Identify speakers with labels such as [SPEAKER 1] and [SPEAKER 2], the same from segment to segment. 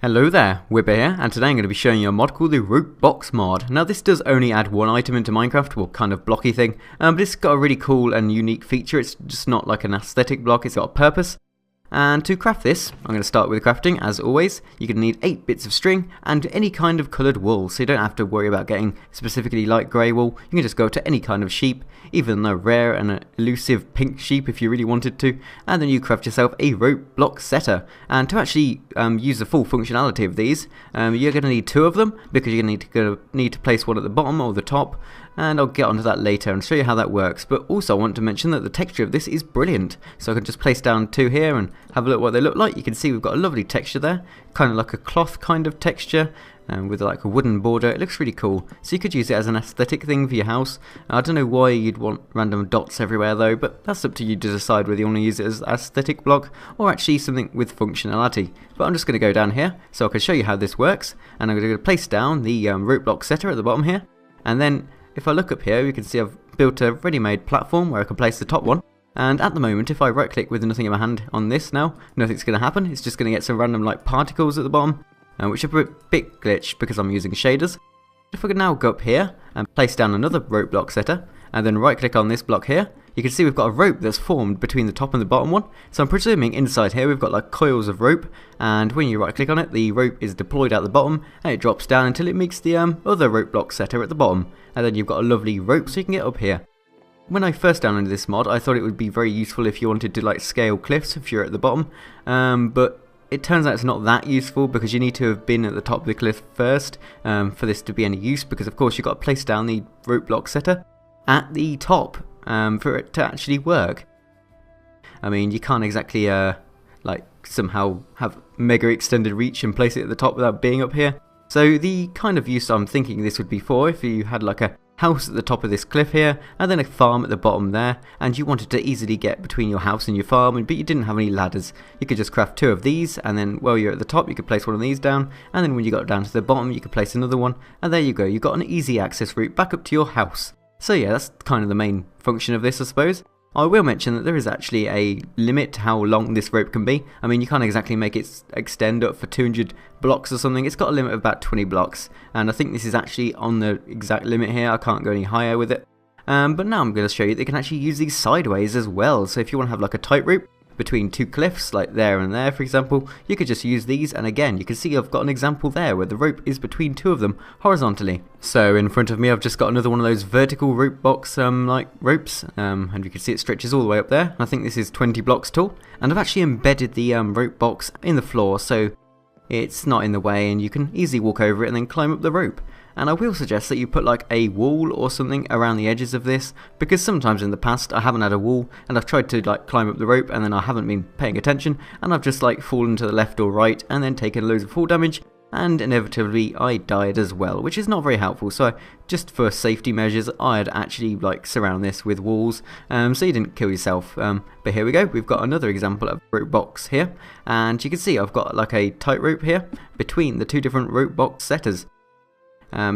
[SPEAKER 1] Hello there, Wibber here, and today I'm going to be showing you a mod called the Rope Box mod. Now this does only add one item into Minecraft, well kind of blocky thing, but it's got a really cool and unique feature. It's just not like an aesthetic block, it's got a purpose. And to craft this, I'm going to start with crafting. As always, you're going to need 8 bits of string and any kind of coloured wool, so you don't have to worry about getting specifically light grey wool. You can just go to any kind of sheep, even a rare and elusive pink sheep if you really wanted to, and then you craft yourself a rope block setter. And to actually use the full functionality of these, you're going to need 2 of them, because you're going to need to place one at the bottom or the top, and I'll get onto that later and show you how that works. But also I want to mention that the texture of this is brilliant, so I can just place down 2 here and have a look what they look like. You can see we've got a lovely texture there, kind of like a cloth kind of texture, with like a wooden border. It looks really cool, so you could use it as an aesthetic thing for your house. I don't know why you'd want random dots everywhere though, but that's up to you to decide whether you want to use it as an aesthetic block or actually something with functionality. But I'm just going to go down here so I can show you how this works, and I'm going to place down the rope block setter at the bottom here, and then if I look up here, you can see I've built a ready-made platform where I can place the top one. And at the moment, if I right-click with nothing in my hand on this now, nothing's going to happen. It's just going to get some random like particles at the bottom, which are a bit glitched because I'm using shaders. If I could now go up here and place down another rope block setter, and then right-click on this block here, you can see we've got a rope that's formed between the top and the bottom one. So I'm presuming inside here we've got like coils of rope, and when you right click on it, the rope is deployed at the bottom and it drops down until it meets the other rope block setter at the bottom, and then you've got a lovely rope so you can get up here. When I first downloaded this mod, I thought it would be very useful if you wanted to like scale cliffs if you're at the bottom, but it turns out it's not that useful because you need to have been at the top of the cliff first for this to be any use, because of course you've got to place down the rope block setter at the top for it to actually work. I mean, you can't exactly like somehow have mega extended reach and place it at the top without being up here. So the kind of use I'm thinking this would be for, if you had like a house at the top of this cliff here and then a farm at the bottom there, and you wanted to easily get between your house and your farm, but you didn't have any ladders, you could just craft 2 of these, and then while you're at the top you could place one of these down, and then when you got down to the bottom you could place another one, and there you go, you've got an easy access route back up to your house. So yeah, that's kind of the main function of this, I suppose. I will mention that there is actually a limit to how long this rope can be. I mean, you can't exactly make it extend up for 200 blocks or something. It's got a limit of about 20 blocks, and I think this is actually on the exact limit here. I can't go any higher with it. But now I'm going to show you that you can actually use these sideways as well. So if you want to have like a tight rope between 2 cliffs, like there and there for example, you could just use these, and again you can see I've got an example there where the rope is between 2 of them horizontally. So in front of me I've just got another one of those vertical rope box like ropes, and you can see it stretches all the way up there. I think this is 20 blocks tall, and I've actually embedded the rope box in the floor so it's not in the way and you can easily walk over it and then climb up the rope. And I will suggest that you put like a wall or something around the edges of this, because sometimes in the past I haven't had a wall and I've tried to like climb up the rope and then I haven't been paying attention and I've just like fallen to the left or right and then taken loads of fall damage, and inevitably I died as well, which is not very helpful. So just for safety measures I'd actually like surround this with walls, so you didn't kill yourself. But here we go, we've got another example of rope box here, and you can see I've got like a tight rope here between the 2 different rope box setters.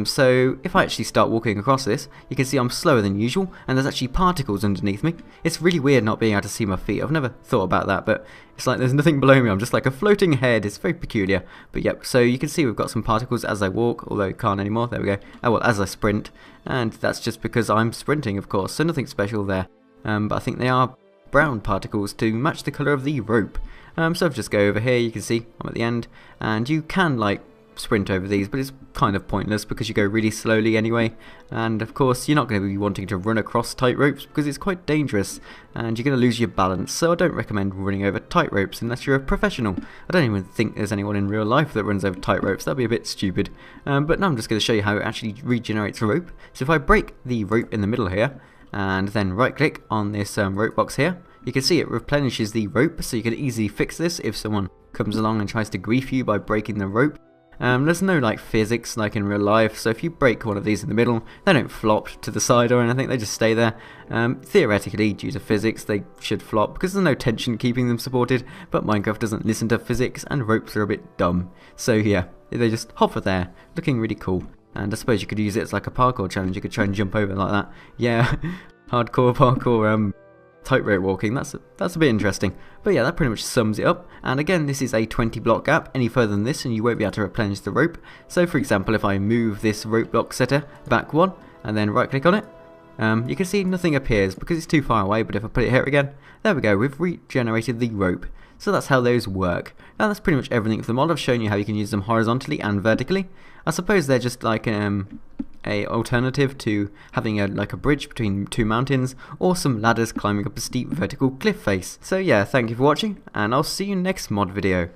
[SPEAKER 1] So if I actually start walking across this, you can see I'm slower than usual and there's actually particles underneath me. It's really weird not being able to see my feet. I've never thought about that, but it's like there's nothing below me. I'm just like a floating head. It's very peculiar. But yep, so you can see we've got some particles as I walk, although can't anymore. There we go. Oh well, as I sprint, and that's just because I'm sprinting, of course, so nothing special there. But I think they are brown particles to match the colour of the rope. So if I just go over here, you can see I'm at the end, and you can like sprint over these, but it's kind of pointless because you go really slowly anyway, and of course you're not going to be wanting to run across tight ropes because it's quite dangerous and you're going to lose your balance, so I don't recommend running over tight ropes unless you're a professional. I don't even think there's anyone in real life that runs over tight ropes, that'd be a bit stupid. But now I'm just going to show you how it actually regenerates rope. So if I break the rope in the middle here and then right click on this rope box here, you can see it replenishes the rope, so you can easily fix this if someone comes along and tries to grief you by breaking the rope. There's no like physics like in real life, so if you break one of these in the middle, they don't flop to the side or anything, they just stay there. Theoretically, due to physics, they should flop because there's no tension keeping them supported, but Minecraft doesn't listen to physics and ropes are a bit dumb. So yeah, they just hover there, looking really cool. And I suppose you could use it as like a parkour challenge, you could try and jump over like that. Yeah, hardcore parkour tightrope walking. That's a bit interesting. But yeah, that pretty much sums it up. And again, this is a 20 block gap. Any further than this and you won't be able to replenish the rope. So for example, if I move this rope block setter back one and then right click on it, you can see nothing appears because it's too far away. But if I put it here again, there we go, we've regenerated the rope. So that's how those work. Now that's pretty much everything for the mod. I've shown you how you can use them horizontally and vertically. I suppose they're just like a alternative to having like a bridge between two mountains or some ladders climbing up a steep vertical cliff face. So yeah, thank you for watching and I'll see you next mod video.